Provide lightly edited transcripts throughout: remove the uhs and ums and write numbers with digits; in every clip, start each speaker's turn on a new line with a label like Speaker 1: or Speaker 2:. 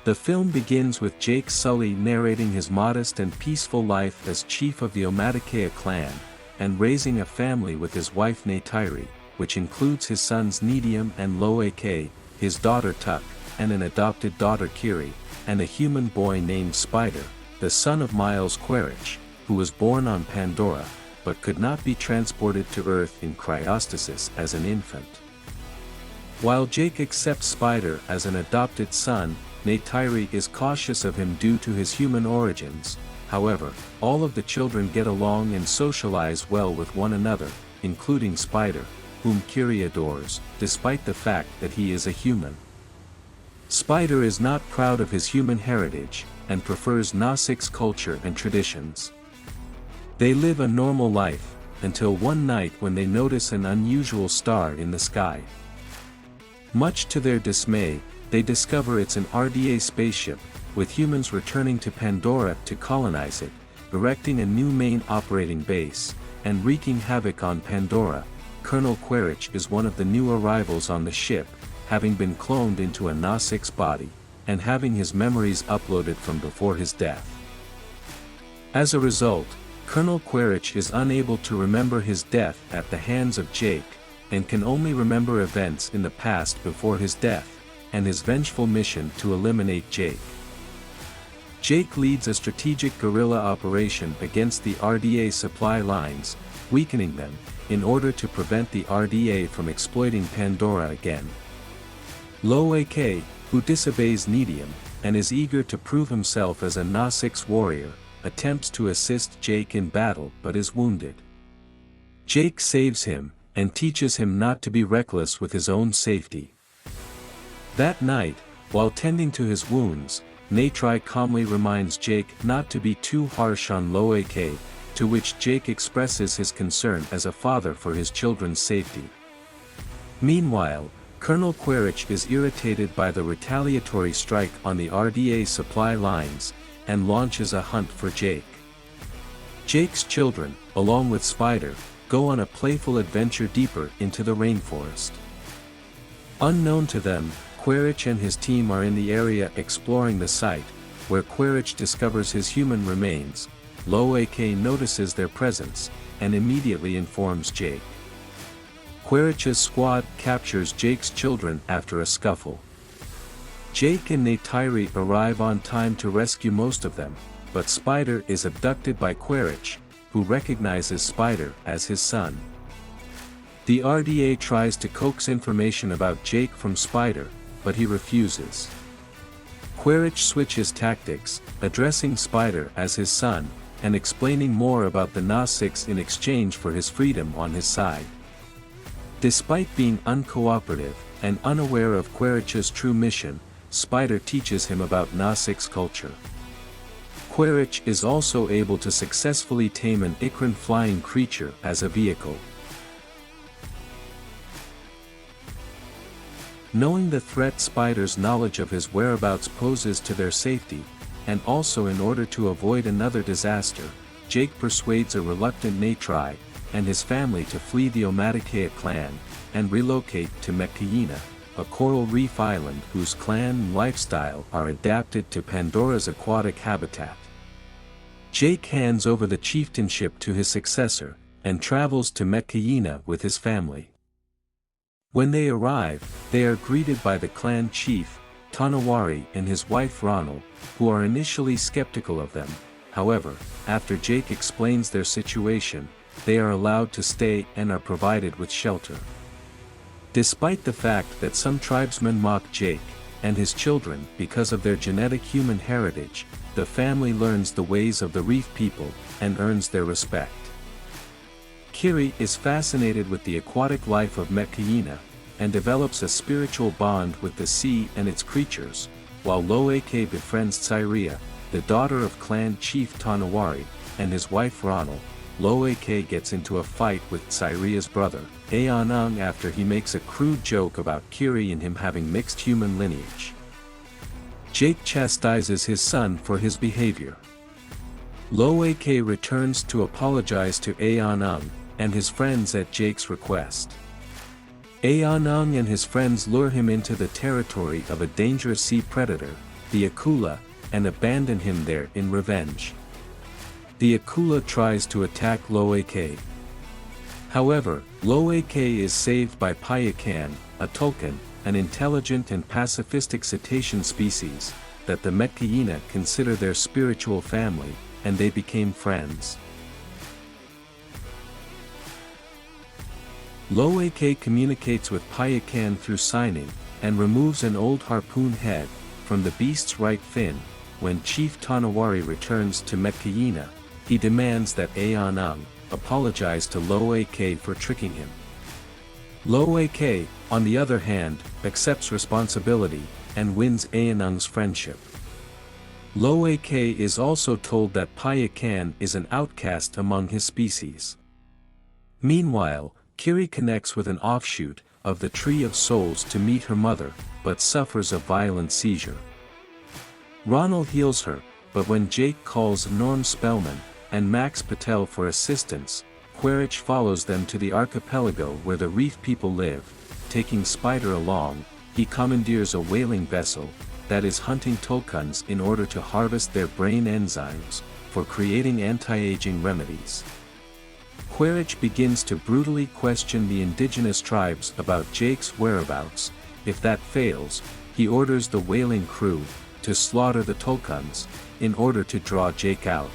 Speaker 1: The film begins with Jake Sully narrating his modest and peaceful life as chief of the Omaticaya clan, and raising a family with his wife Neytiri, which includes his sons Neytiri and Loak, his daughter Tuck, and an adopted daughter Kiri, and a human boy named Spider, the son of Miles Quaritch, who was born on Pandora, but could not be transported to Earth in cryostasis as an infant. While Jake accepts Spider as an adopted son, Neytiri is cautious of him due to his human origins. However, all of the children get along and socialize well with one another, including Spider, whom Kiri adores, despite the fact that he is a human. Spider is not proud of his human heritage, and prefers Nasik's culture and traditions. They live a normal life, until one night when they notice an unusual star in the sky. Much to their dismay, they discover it's an RDA spaceship, with humans returning to Pandora to colonize it, erecting a new main operating base, and wreaking havoc on Pandora. Colonel Quaritch is one of the new arrivals on the ship, having been cloned into a Nasik's body, and having his memories uploaded from before his death. As a result, Colonel Quaritch is unable to remember his death at the hands of Jake, and can only remember events in the past before his death, and his vengeful mission to eliminate Jake. Jake leads a strategic guerrilla operation against the RDA supply lines, weakening them, in order to prevent the RDA from exploiting Pandora again. Loak, who disobeys Neytiri, and is eager to prove himself as a Nasik's warrior, attempts to assist Jake in battle but is wounded. Jake saves him, and teaches him not to be reckless with his own safety. That night, while tending to his wounds, Neytiri calmly reminds Jake not to be too harsh on Loak, to which Jake expresses his concern as a father for his children's safety. Meanwhile, Colonel Quaritch is irritated by the retaliatory strike on the RDA supply lines, and launches a hunt for Jake. Jake's children, along with Spider, go on a playful adventure deeper into the rainforest. Unknown to them, Quaritch and his team are in the area exploring the site, where Quaritch discovers his human remains. Loak notices their presence, and immediately informs Jake. Quaritch's squad captures Jake's children after a scuffle. Jake and Neytiri arrive on time to rescue most of them, but Spider is abducted by Quaritch, who recognizes Spider as his son. The RDA tries to coax information about Jake from Spider, but he refuses. Quaritch switches tactics, addressing Spider as his son, and explaining more about the Nasiks in exchange for his freedom on his side. Despite being uncooperative, and unaware of Quaritch's true mission, Spider teaches him about Nasik's culture. Quaritch is also able to successfully tame an Ikran flying creature as a vehicle. Knowing the threat Spider's knowledge of his whereabouts poses to their safety, and also in order to avoid another disaster, Jake persuades a reluctant Neytiri and his family to flee the Omaticaya clan, and relocate to Mekayina, a coral reef island whose clan and lifestyle are adapted to Pandora's aquatic habitat. Jake hands over the chieftainship to his successor, and travels to Mekayina with his family. When they arrive, they are greeted by the clan chief, Tanawari, and his wife Ronald, who are initially skeptical of them. However, after Jake explains their situation, they are allowed to stay and are provided with shelter. Despite the fact that some tribesmen mock Jake and his children because of their genetic human heritage, the family learns the ways of the reef people and earns their respect. Kiri is fascinated with the aquatic life of Mekayina, and develops a spiritual bond with the sea and its creatures, while Loak befriends Tsyria, the daughter of clan chief Tanawari, and his wife Ronald. Loak gets into a fight with Tsyria's brother, Aonung, after he makes a crude joke about Kiri and him having mixed human lineage. Jake chastises his son for his behavior. Loak returns to apologize to Aonung and his friends at Jake's request. Aonung and his friends lure him into the territory of a dangerous sea predator, the Akula, and abandon him there in revenge. The Akula tries to attack Loak. However, Loak is saved by Payakan, a Tulkun, an intelligent and pacifistic cetacean species, that the Metkayina consider their spiritual family, and they became friends. Loak communicates with Payakan through signing, and removes an old harpoon head from the beast's right fin. When Chief Tanawari returns to Metkayina, he demands that Aonung apologize to Loak for tricking him. Loak, on the other hand, accepts responsibility, and wins Aonung's friendship. Loak is also told that Payakan is an outcast among his species. Meanwhile, Kiri connects with an offshoot of the Tree of Souls to meet her mother, but suffers a violent seizure. Ronald heals her, but when Jake calls Norm Spellman and Max Patel for assistance, Quaritch follows them to the archipelago where the reef people live. Taking Spider along, he commandeers a whaling vessel that is hunting Tulkuns in order to harvest their brain enzymes for creating anti-aging remedies. Quaritch begins to brutally question the indigenous tribes about Jake's whereabouts. If that fails, he orders the whaling crew to slaughter the Tulkuns in order to draw Jake out.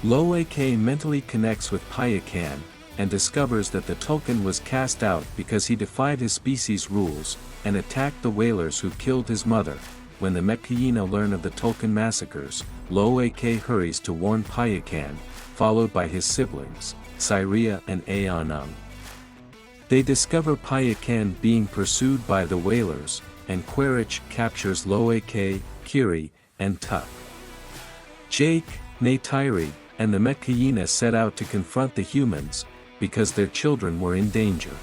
Speaker 1: Loak mentally connects with Payakan and discovers that the Tulkun was cast out because he defied his species' rules and attacked the whalers who killed his mother. When the Metkayina learn of the Tulkun massacres, Loak hurries to warn Payakan, followed by his siblings, Syria and Aonung. They discover Payakan being pursued by the whalers, and Quaritch captures Loak, Kiri, and Tuck. Jake, Neytiri, and the Metkayina set out to confront the humans, because their children were in danger.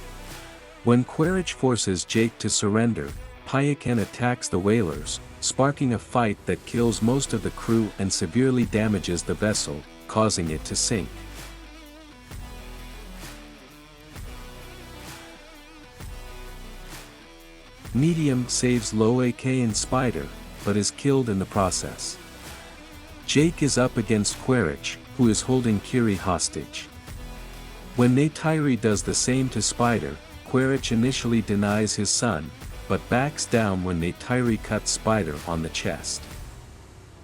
Speaker 1: When Quaritch forces Jake to surrender, Payakan attacks the whalers, sparking a fight that kills most of the crew and severely damages the vessel, causing it to sink. Medium saves Loak and Spider, but is killed in the process. Jake is up against Quaritch, who is holding Kiri hostage. When Neytiri does the same to Spider, Quaritch initially denies his son, but backs down when Neytiri cuts Spider on the chest.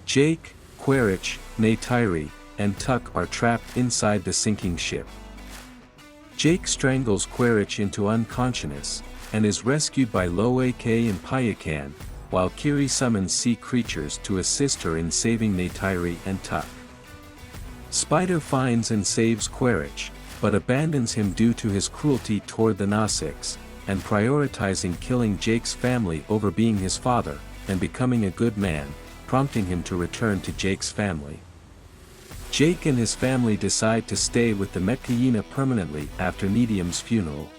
Speaker 1: Jake, Quaritch, Neytiri, and Tuck are trapped inside the sinking ship. Jake strangles Quaritch into unconsciousness, and is rescued by Loak and Payakan, while Kiri summons sea creatures to assist her in saving Neytiri and Tuck. Spider finds and saves Quaritch, but abandons him due to his cruelty toward the Nasics, and prioritizing killing Jake's family over being his father, and becoming a good man, prompting him to return to Jake's family. Jake and his family decide to stay with the Metkayina permanently after Medium's funeral.